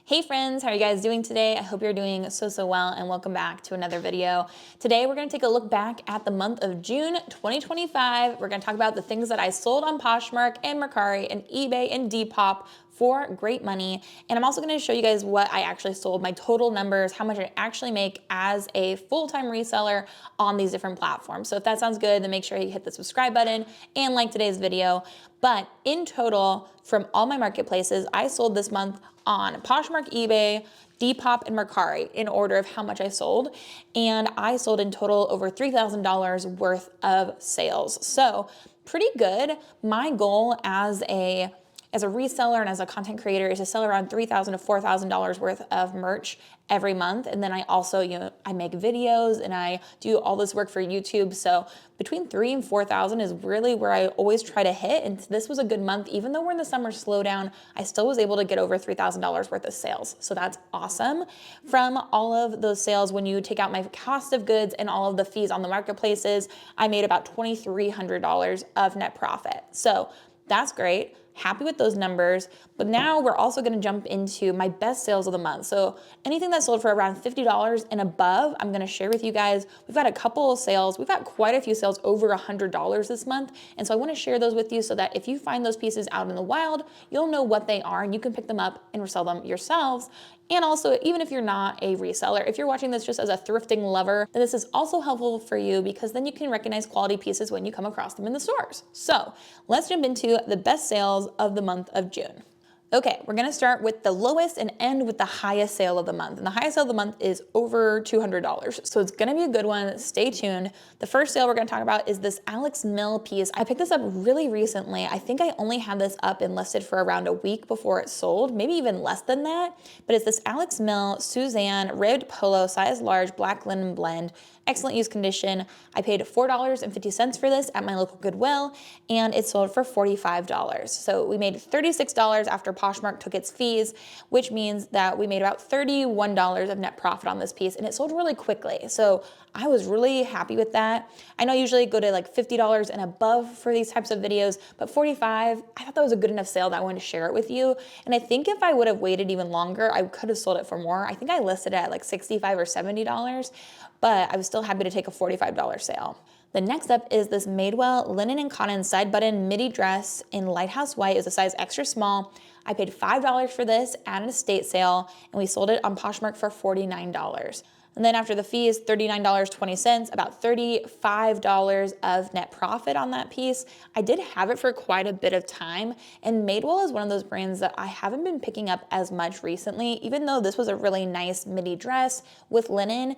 Hey friends, how are you guys doing today? I hope you're doing so well and welcome back to another video. Today we're gonna take a look back at the month of June 2025. We're gonna talk about the things that I sold on Poshmark and Mercari and eBay and Depop for great money. And I'm also gonna show you guys what I actually sold, my total numbers, how much I actually make as a full-time reseller on these different platforms. So if that sounds good, then make sure you hit the subscribe button and like today's video. But in total, from all my marketplaces, I sold this month on Poshmark, eBay, Depop, and Mercari in order of how much I sold. And I sold in total over $3,000 worth of sales. So pretty good. My goal as a reseller and as a content creator is to sell around $3,000 to $4,000 worth of merch every month. And then I also, I make videos and I do all this work for YouTube. So between 3,000 and 4,000 is really where I always try to hit. And this was a good month. Even though we're in the summer slowdown, I still was able to get over $3,000 worth of sales. So that's awesome. From all of those sales, when you take out my cost of goods and all of the fees on the marketplaces, I made about $2,300 of net profit. So that's great. Happy with those numbers, but now we're also gonna jump into my best sales of the month. So anything that sold for around $50 and above, I'm gonna share with you guys. We've got a couple of sales. We've got quite a few sales over $100 this month. And so I wanna share those with you so that if you find those pieces out in the wild, you'll know what they are and you can pick them up and resell them yourselves. And also, even if you're not a reseller, if you're watching this just as a thrifting lover, then this is also helpful for you because then you can recognize quality pieces when you come across them in the stores. So let's jump into the best sales of the month of June. Okay, we're gonna start with the lowest and end with the highest sale of the month. And the highest sale of the month is over $200. So it's gonna be a good one, stay tuned. The first sale we're gonna talk about is this Alex Mill piece. I picked this up really recently. I think I only had this up and listed for around a week before it sold, maybe even less than that. But it's this Alex Mill Suzanne ribbed polo, size large, black linen blend, excellent use condition. I paid $4.50 for this at my local Goodwill and it sold for $45. So we made $36 after Poshmark took its fees, which means that we made about $31 of net profit on this piece and it sold really quickly. So I was really happy with that. I know I usually go to like $50 and above for these types of videos, but $45, I thought that was a good enough sale that I wanted to share it with you. And I think if I would have waited even longer, I could have sold it for more. I think I listed it at like $65 or $70, but I was still happy to take a $45 sale. The next up is this Madewell linen and cotton side button midi dress in Lighthouse White. It was a size extra small. I paid $5 for this at an estate sale and we sold it on Poshmark for $49. And then after the fees, $39.20, about $35 of net profit on that piece. I did have it for quite a bit of time. And Madewell is one of those brands that I haven't been picking up as much recently, even though this was a really nice midi dress with linen.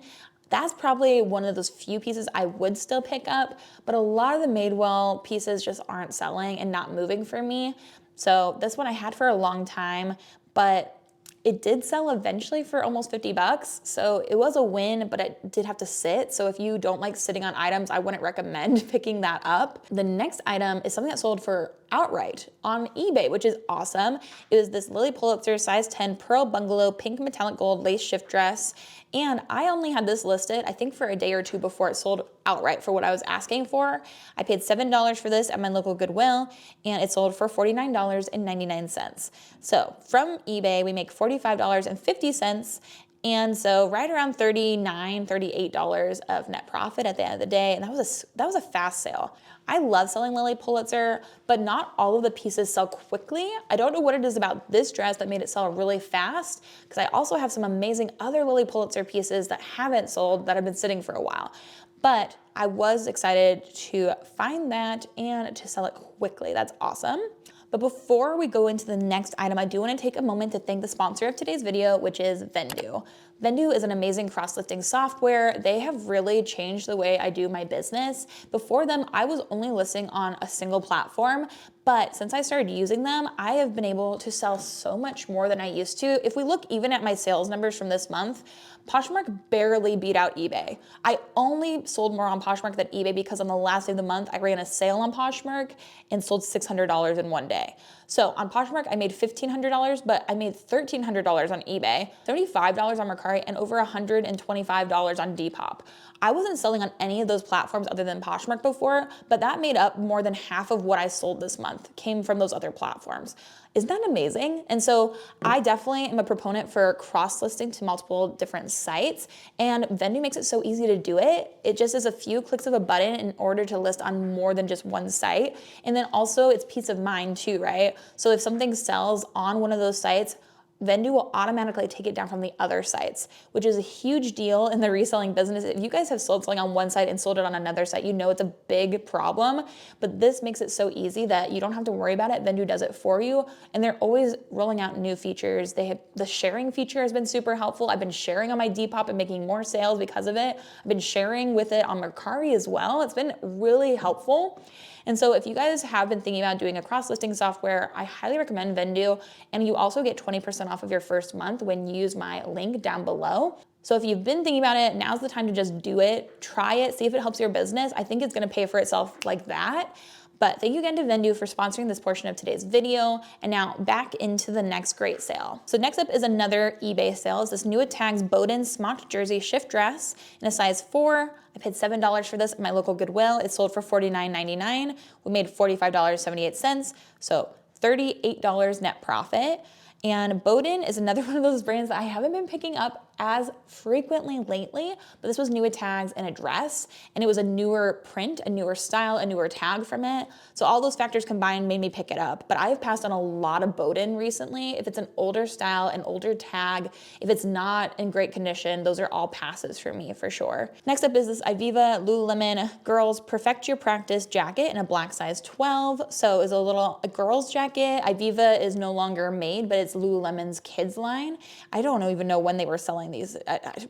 That's probably one of those few pieces I would still pick up, but a lot of the Madewell pieces just aren't selling and not moving for me. So this one I had for a long time, but it did sell eventually for almost 50 bucks. So it was a win, but it did have to sit. So if you don't like sitting on items, I wouldn't recommend picking that up. The next item is something that sold for outright on eBay, which is awesome. It was this Lily Pulitzer size 10 pearl bungalow pink metallic gold lace shift dress. And I only had this listed, I think for a day or two before it sold outright for what I was asking for. I paid $7 for this at my local Goodwill and it sold for $49.99. So from eBay, we make $45.50. And so right around $39, $38 of net profit at the end of the day. And that was a fast sale. I love selling Lily Pulitzer, but not all of the pieces sell quickly. I don't know what it is about this dress that made it sell really fast, because I also have some amazing other Lily Pulitzer pieces that haven't sold that have been sitting for a while. But I was excited to find that and to sell it quickly. That's awesome. But before we go into the next item, I do want to take a moment to thank the sponsor of today's video, which is Vendoo. Vendoo is an amazing cross-listing software. They have really changed the way I do my business. Before them, I was only listing on a single platform, but since I started using them, I have been able to sell so much more than I used to. If we look even at my sales numbers from this month, Poshmark barely beat out eBay. I only sold more on Poshmark than eBay because on the last day of the month, I ran a sale on Poshmark and sold $600 in one day. So on Poshmark, I made $1,500, but I made $1,300 on eBay, $75 on Mercari, and over $125 on Depop. I wasn't selling on any of those platforms other than Poshmark before, but that made up more than half of what I sold this month. month came from those other platforms. Isn't that amazing? And so I definitely am a proponent for cross-listing to multiple different sites, and Vendoo makes it so easy to do it. It just is a few clicks of a button in order to list on more than just one site. And then also it's peace of mind too, right? So if something sells on one of those sites, Vendoo will automatically take it down from the other sites, which is a huge deal in the reselling business. If you guys have sold something on one site and sold it on another site, you know it's a big problem, but this makes it so easy that you don't have to worry about it. Vendoo does it for you, and they're always rolling out new features. The sharing feature has been super helpful. I've been sharing on my Depop and making more sales because of it. I've been sharing with it on Mercari as well. It's been really helpful. And so if you guys have been thinking about doing a cross-listing software, I highly recommend Vendoo, and you also get 20% off of your first month when you use my link down below. So if you've been thinking about it, now's the time to just do it, try it, see if it helps your business. I think it's gonna pay for itself like that. But thank you again to Vendoo for sponsoring this portion of today's video. And now back into the next great sale. So next up is another eBay sale. It's this new at Tags Bowden smocked jersey shift dress in a size 4. I paid $7 for this at my local Goodwill. It sold for $49.99. We made $45.78, so $38 net profit. And Bowden is another one of those brands that I haven't been picking up as frequently lately, but this was new at Tags in a dress, and it was a newer print, a newer style, a newer tag from it. So all those factors combined made me pick it up. But I've passed on a lot of Bowden recently. If it's an older style, an older tag, if it's not in great condition, those are all passes for me for sure. Next up is this Ivivva Lululemon Girls Perfect Your Practice jacket in a black size 12. So it's a girl's jacket. Ivivva is no longer made, but it's Lululemon's kids line. I don't even know when they were selling these.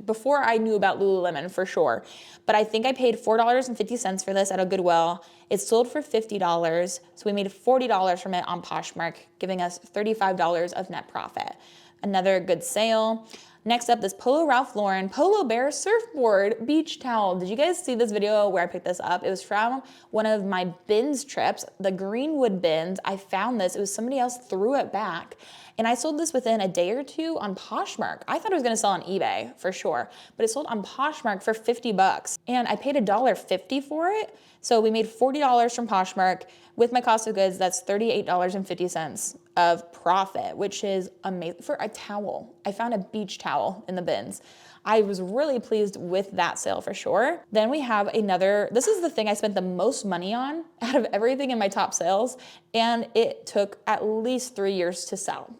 Before I knew about Lululemon for sure, but I think I paid $4.50 for this at a Goodwill. It sold for $50, so we made $40 from it on Poshmark, giving us $35 of net profit. Another good sale. Next up, this Polo Ralph Lauren Polo Bear surfboard beach towel. Did you guys see this video where I picked this up? It was from one of my bins trips, the Greenwood bins. I found this. It was somebody else threw it back. And I sold this within a day or two on Poshmark. I thought it was gonna sell on eBay for sure, but it sold on Poshmark for 50 bucks. And I paid $1.50 for it. So we made $40 from Poshmark. With my cost of goods, that's $38.50 of profit, which is amazing for a towel. I found a beach towel in the bins. I was really pleased with that sale for sure. Then we have another, this is the thing I spent the most money on out of everything in my top sales, and it took at least 3 years to sell.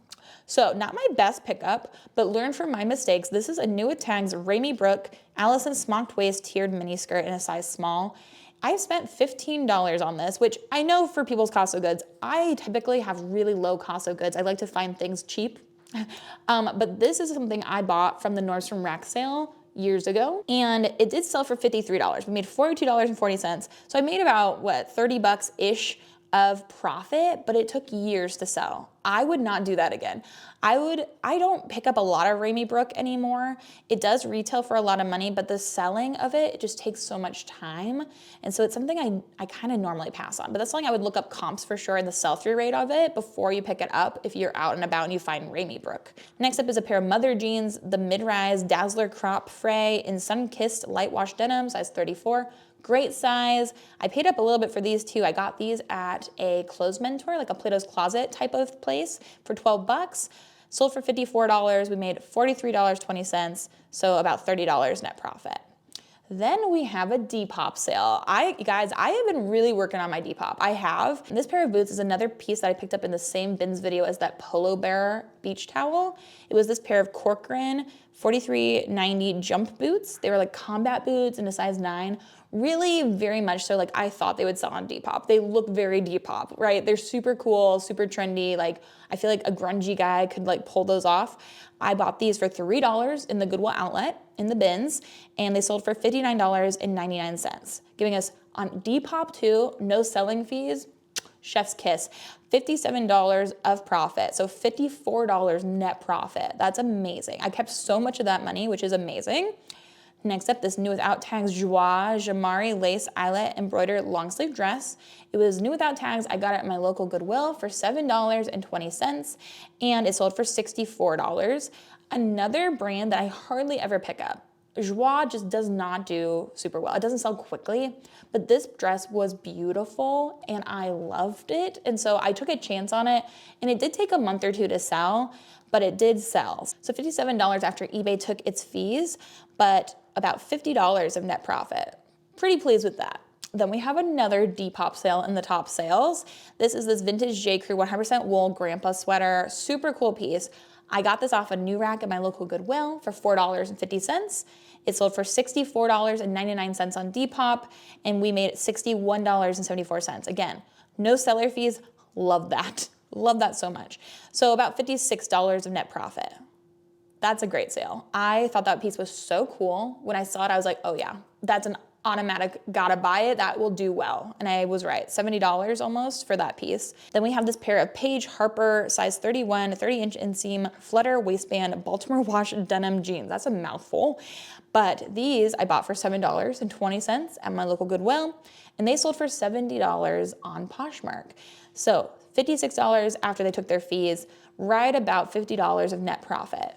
So not my best pickup, but learn from my mistakes. This is a new at Tags Ramey Brook Allison smocked waist tiered mini skirt in a size small. I spent $15 on this, which I know for people's cost of goods, I typically have really low cost of goods. I like to find things cheap. But this is something I bought from the Nordstrom rack sale years ago, and it did sell for $53. We made $42.40. So I made about, what, 30 bucks-ish of profit, but it took years to sell. I would not do that again. I don't pick up a lot of Ramey Brook anymore. It does retail for a lot of money, but the selling of it just takes so much time. And so it's something I kind of normally pass on, but that's something I would look up comps for sure and the sell-through rate of it before you pick it up if you're out and about and you find Ramey Brook. Next up is a pair of mother jeans, the mid-rise Dazzler Crop Fray in sun-kissed light wash denim, size 34. Great size. I paid up a little bit for these too. I got these at a clothes mentor, like a Plato's Closet type of place for 12 bucks. Sold for $54. We made $43.20, so about $30 net profit. Then we have a Depop sale. Guys, I have been really working on my Depop. I have. And this pair of boots is another piece that I picked up in the same bins video as that Polo Bear beach towel. It was this pair of Corcoran 4390 jump boots. They were like combat boots in a size 9. Really very much so like I thought they would sell on Depop. They look very Depop, right? They're super cool, super trendy. Like I feel like a grungy guy could like pull those off. I bought these for $3 in the Goodwill outlet in the bins, and they sold for $59.99, giving us on Depop too, no selling fees, chef's kiss, $57 of profit. So $54 net profit. That's amazing. I kept so much of that money, which is amazing. Next up, this new without tags Joie Jamari lace eyelet embroidered long sleeve dress. It was new without tags. I got it at my local Goodwill for $7.20, and it sold for $64. Another brand that I hardly ever pick up. Joie just does not do super well. It doesn't sell quickly, but this dress was beautiful and I loved it. And so I took a chance on it, and it did take a month or two to sell, but it did sell. So $57 after eBay took its fees, but about $50 of net profit. Pretty pleased with that. Then we have another Depop sale in the top sales. This is this vintage J. Crew 100% wool grandpa sweater. Super cool piece. I got this off a new rack at my local Goodwill for $4.50. It sold for $64.99 on Depop, and we made $61.74. Again, no seller fees. Love that. Love that so much. So about $56 of net profit. That's a great sale. I thought that piece was so cool. When I saw it, I was like, oh yeah, that's an automatic, gotta buy it, that will do well. And I was right, $70 almost for that piece. Then we have this pair of Paige Harper size 31, 30-inch inseam, flutter waistband, Baltimore wash denim jeans. That's a mouthful. But these I bought for $7.20 at my local Goodwill, and they sold for $70 on Poshmark. So $56 after they took their fees, right about $50 of net profit.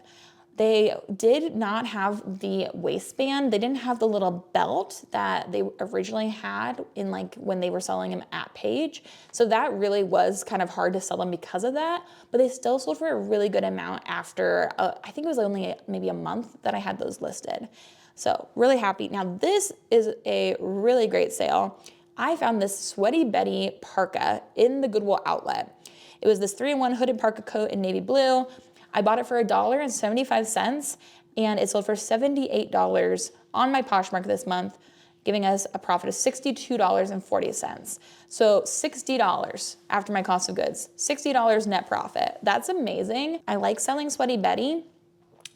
They did not have the waistband. They didn't have the little belt that they originally had in like when they were selling them at Paige. So that really was kind of hard to sell them because of that, but they still sold for a really good amount after, I think it was only maybe a month that I had those listed. So really happy. Now this is a really great sale. I found this Sweaty Betty parka in the Goodwill outlet. It was this 3-in-1 hooded parka coat in navy blue. I bought it for $1.75, and it sold for $78 on my Poshmark this month, giving us a profit of $62.40. So $60 after my cost of goods, $60 net profit. That's amazing. I like selling Sweaty Betty,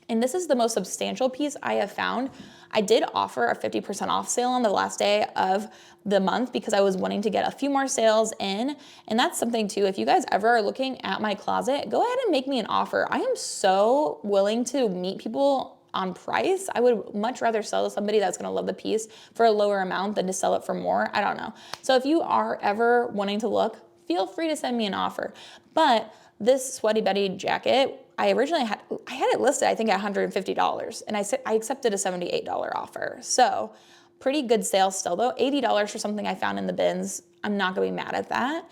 and this is the most substantial piece I have found. I did offer a 50% off sale on the last day of the month because I was wanting to get a few more sales in. And that's something too, if you guys ever are looking at my closet, go ahead and make me an offer. I am so willing to meet people on price. I would much rather sell to somebody that's gonna love the piece for a lower amount than to sell it for more. I don't know. So if you are ever wanting to look, feel free to send me an offer. But this Sweaty Betty jacket, I originally had it listed, I think at $150, and I accepted a $78 offer. So pretty good sale still though, $80 for something I found in the bins. I'm not gonna be mad at that.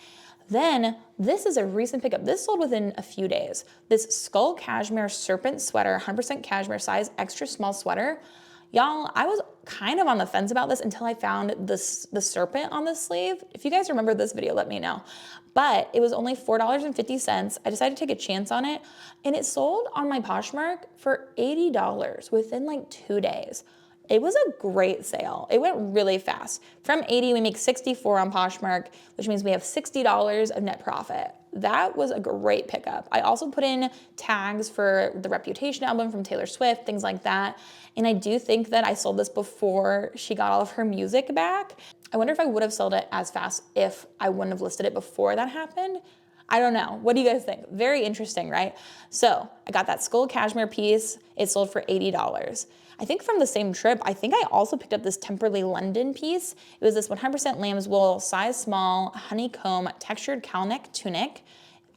Then this is a recent pickup. This sold within a few days. This skull cashmere serpent sweater, 100% cashmere size, extra small sweater. Y'all, I was kind of on the fence about this until I found the serpent on the sleeve. If you guys remember this video, let me know. But it was only $4.50. I decided to take a chance on it, and it sold on my Poshmark for $80 within like 2 days. It was a great sale. It went really fast. From 80, we make 64 on Poshmark, which means we have $60 of net profit. That was a great pickup. I also put in tags for the Reputation album from Taylor Swift, things like that. And I do think that I sold this before she got all of her music back. I wonder if I would have sold it as fast if I wouldn't have listed it before that happened. I don't know. What do you guys think? Very interesting, right? So I got that skull cashmere piece. It sold for $80. I think from the same trip, I think I also picked up this Temperley London piece. It was this 100% lamb's wool, size small, honeycomb, textured cowl neck tunic.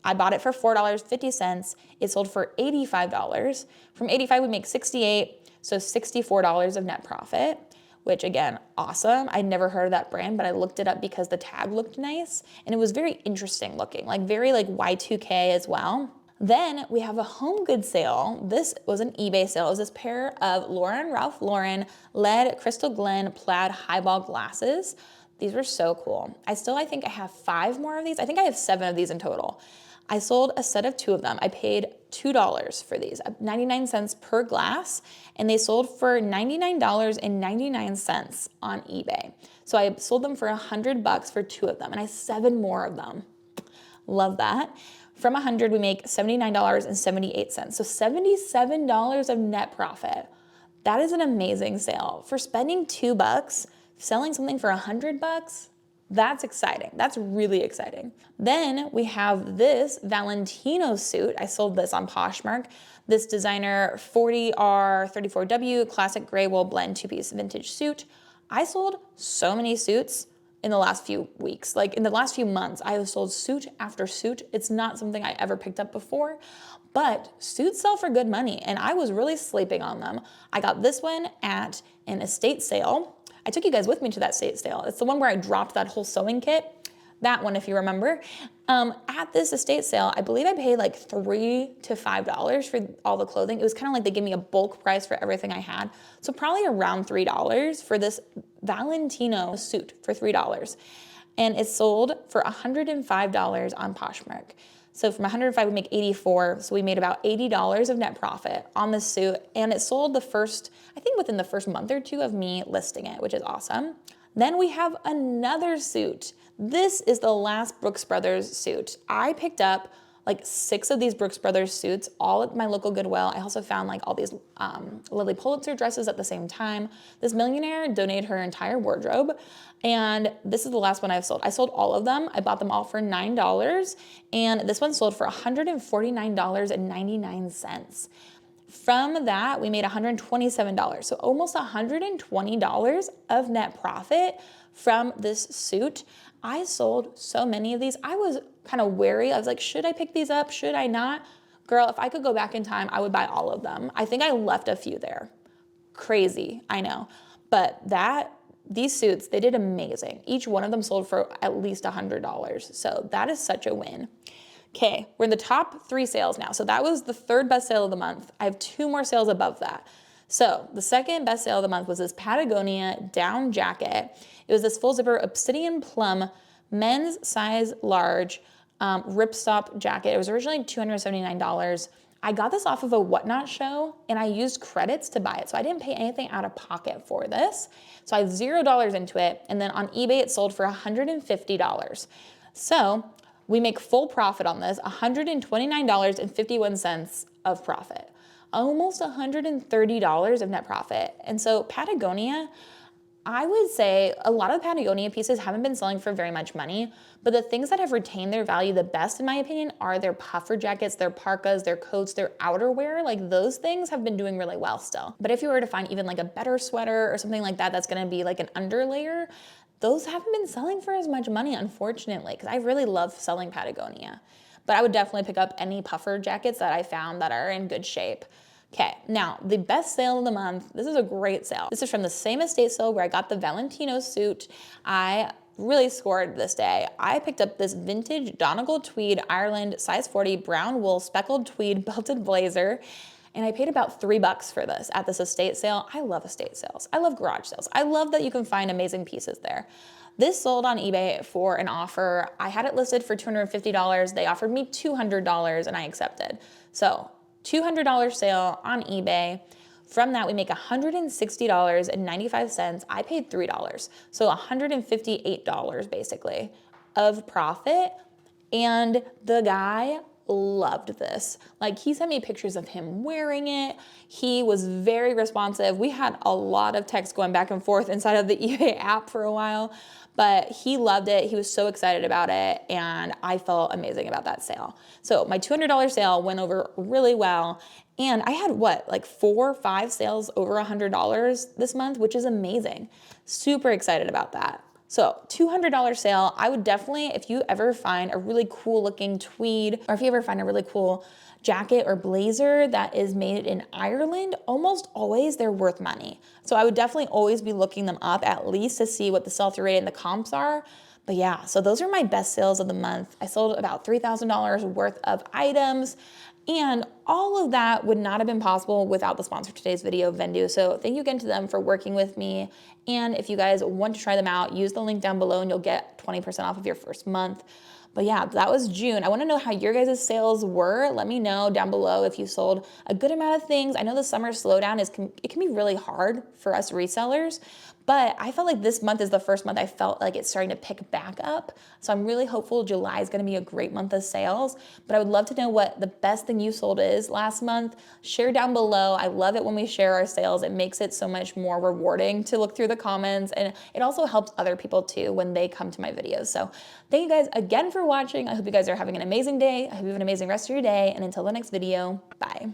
I bought it for $4.50. It sold for $85. From 85, we make 68, so $64 of net profit, which again, awesome. I'd never heard of that brand, but I looked it up because the tag looked nice, and it was very interesting looking, like very like Y2K as well. Then we have a home goods sale. This was an eBay sale. It was this pair of Ralph Lauren lead Crystal Glen plaid highball glasses. These were so cool. I think I have 5 more of these. I think I have 7 of these in total. I sold a set of 2 of them. I paid $2 for these, 99 cents per glass, and they sold for $99.99 on eBay. So I sold them for $100 for 2 of them, and I have 7 more of them. Love that. From 100, we make $79.78. So $77 of net profit. That is an amazing sale. For spending $2, selling something for $100, that's exciting. That's really exciting. Then we have this Valentino suit. I sold this on Poshmark. This designer 40R34W classic gray wool blend 2-piece vintage suit. I sold so many suits in the last few weeks. Like in the last few months, I have sold suit after suit. It's not something I ever picked up before, but suits sell for good money, and I was really sleeping on them. I got this one at an estate sale. I took you guys with me to that estate sale. It's the one where I dropped that whole sewing kit. That one, if you remember. At this estate sale, I believe I paid like $3 to $5 for all the clothing. It was kind of like they gave me a bulk price for everything I had. So probably around $3 for this Valentino suit for $3. And it sold for $105 on Poshmark. So from 105, we make 84. So we made about $80 of net profit on this suit. And it sold I think within the first month or two of me listing it, which is awesome. Then we have another suit. This is the last Brooks Brothers suit. I picked up like 6 of these Brooks Brothers suits, all at my local Goodwill. I also found like all these Lily Pulitzer dresses at the same time. This millionaire donated her entire wardrobe, and this is the last one I've sold. I sold all of them. I bought them all for $9, and this one sold for $149.99. From that, we made $127. So almost $120 of net profit from this suit. I sold so many of these. I was kind of wary. I was like, should I pick these up? Should I not? Girl, if I could go back in time, I would buy all of them. I think I left a few there. Crazy, I know. But these suits, they did amazing. Each one of them sold for at least $100. So that is such a win. Okay, we're in the top 3 sales now. So that was the 3rd best sale of the month. I have 2 more sales above that. So the 2nd best sale of the month was this Patagonia down jacket. It was this full zipper obsidian plum men's size large ripstop jacket. It was originally $279. I got this off of a Whatnot show, and I used credits to buy it. So I didn't pay anything out of pocket for this. So I have $0 into it. And then on eBay, it sold for $150. So we make full profit on this, $129.51 of profit. Almost $130 of net profit. And so Patagonia, I would say a lot of Patagonia pieces haven't been selling for very much money, but the things that have retained their value the best, in my opinion, are their puffer jackets, their parkas, their coats, their outerwear. Like those things have been doing really well still. But if you were to find even like a better sweater or something like that, that's gonna be like an underlayer, those haven't been selling for as much money, unfortunately, because I really love selling Patagonia. But I would definitely pick up any puffer jackets that I found that are in good shape. Okay, now the best sale of the month, this is a great sale. This is from the same estate sale where I got the Valentino suit. I really scored this day. I picked up this vintage Donegal tweed Ireland size 40 brown wool speckled tweed belted blazer, and I paid about $3 for this at this estate sale. I love estate sales. I love garage sales. I love that you can find amazing pieces there. This sold on eBay for an offer. I had it listed for $250. They offered me $200 and I accepted. So $200 sale on eBay. From that, we make $160.95. I paid $3. So $158 basically of profit. And the guy loved this. Like he sent me pictures of him wearing it. He was very responsive. We had a lot of text going back and forth inside of the eBay app for a while, but he loved it. He was so excited about it, and I felt amazing about that sale. So my $200 sale went over really well, and I had like 4 or 5 sales over $100 this month, which is amazing. Super excited about that. So $200 sale, I would definitely, if you ever find a really cool looking tweed, or if you ever find a really cool jacket or blazer that is made in Ireland, almost always they're worth money. So I would definitely always be looking them up at least to see what the sell-through rate and the comps are. But yeah, so those are my best sales of the month. I sold about $3,000 worth of items, and all of that would not have been possible without the sponsor of today's video, Vendoo. So thank you again to them for working with me. And if you guys want to try them out, use the link down below and you'll get 20% off of your first month. But yeah, that was June. I want to know how your guys' sales were. Let me know down below if you sold a good amount of things. I know the summer slowdown it can be really hard for us resellers, but I felt like this month is the first month I felt like it's starting to pick back up. So I'm really hopeful July is going to be a great month of sales, but I would love to know what the best thing you sold is last month. Share down below. I love it when we share our sales. It makes it so much more rewarding to look through the comments, and it also helps other people too when they come to my videos. So thank you guys again for watching. I hope you guys are having an amazing day. I hope you have an amazing rest of your day, and until the next video, bye.